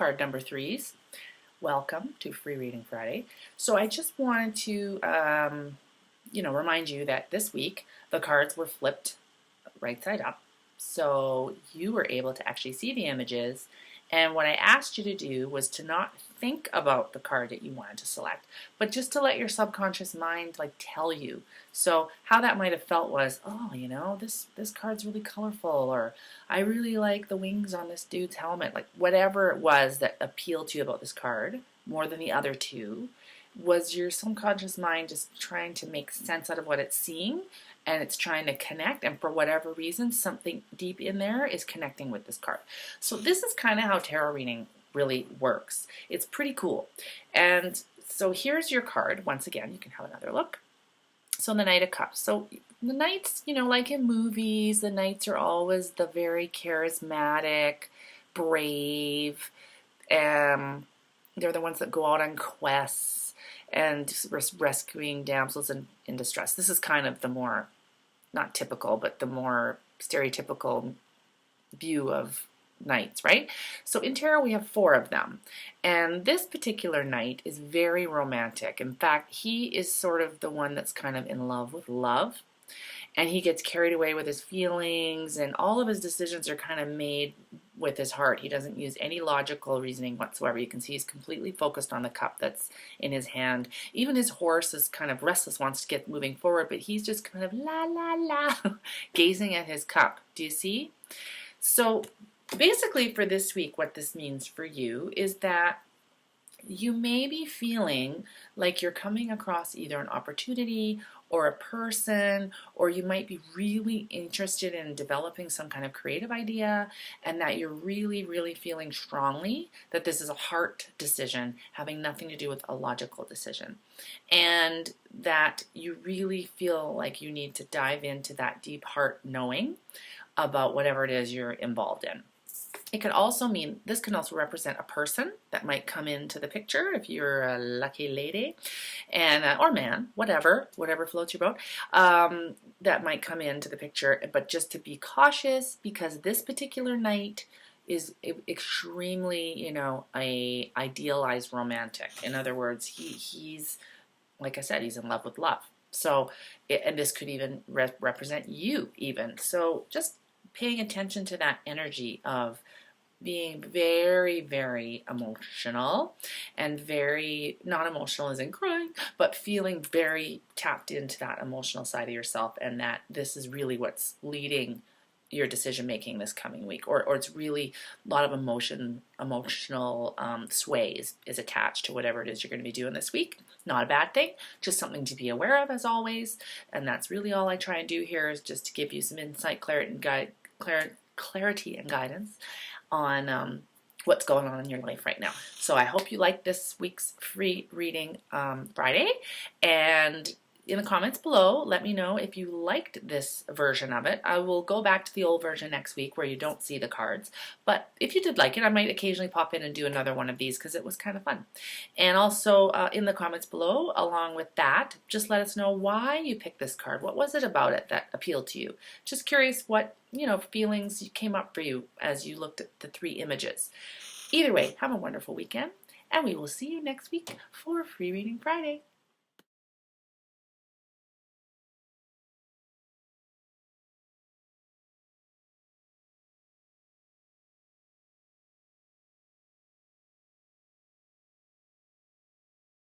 card number threes. Welcome to Free Reading Friday. So I just wanted to, remind you that this week the cards were flipped right side up. So you were able to actually see the images. And what I asked you to do was to not think about the card that you wanted to select, but just to let your subconscious mind tell you. So how that might have felt was, oh, this card's really colorful, or I really like the wings on this dude's helmet. Like whatever it was that appealed to you about this card more than the other two was your subconscious mind just trying to make sense out of what it's seeing, and it's trying to connect, and for whatever reason something deep in there is connecting with this card. So this is kind of how tarot reading really works. It's pretty cool. And so here's your card. Once again, you can have another look. So the Knight of Cups. So the Knights, like in movies, the Knights are always the very charismatic, brave, they're the ones that go out on quests and rescuing damsels in distress. This is kind of the more, not typical, but the more stereotypical view of knights, right? So in tarot we have 4 of them, and this particular knight is very romantic. In fact, he is sort of the one that's kind of in love with love, and he gets carried away with his feelings, and all of his decisions are kind of made with his heart. He doesn't use any logical reasoning whatsoever. You can see he's completely focused on the cup that's in his hand. Even his horse is kind of restless, wants to get moving forward, but he's just kind of la la la gazing at his cup. Do you see? So basically for this week, what this means for you is that you may be feeling like you're coming across either an opportunity or a person, or you might be really interested in developing some kind of creative idea, and that you're really, really feeling strongly that this is a heart decision having nothing to do with a logical decision, and that you really feel like you need to dive into that deep heart knowing about whatever it is you're involved in. It could also mean, this can also represent a person that might come into the picture if you're a lucky lady, and or man, whatever floats your boat, that might come into the picture. But just to be cautious, because this particular knight is extremely, a idealized romantic. In other words, he's, like I said, he's in love with love. So, and this could even represent you even. So just paying attention to that energy of being very, very emotional, and very, not emotional as in crying, but feeling very tapped into that emotional side of yourself, and that this is really what's leading your decision making this coming week, or it's really a lot of emotional sway is attached to whatever it is you're going to be doing this week. Not a bad thing, just something to be aware of as always, and that's really all I try and do here, is just to give you some insight, clarity and guidance on what's going on in your life right now. So I hope you like this week's Free Reading Friday, and in the comments below, let me know if you liked this version of it. I will go back to the old version next week where you don't see the cards, but if you did like it, I might occasionally pop in and do another one of these because it was kind of fun. And also in the comments below, along with that, just let us know why you picked this card. What was it about it that appealed to you? Just curious what, feelings came up for you as you looked at the 3 images. Either way, have a wonderful weekend, and we will see you next week for Free Reading Friday.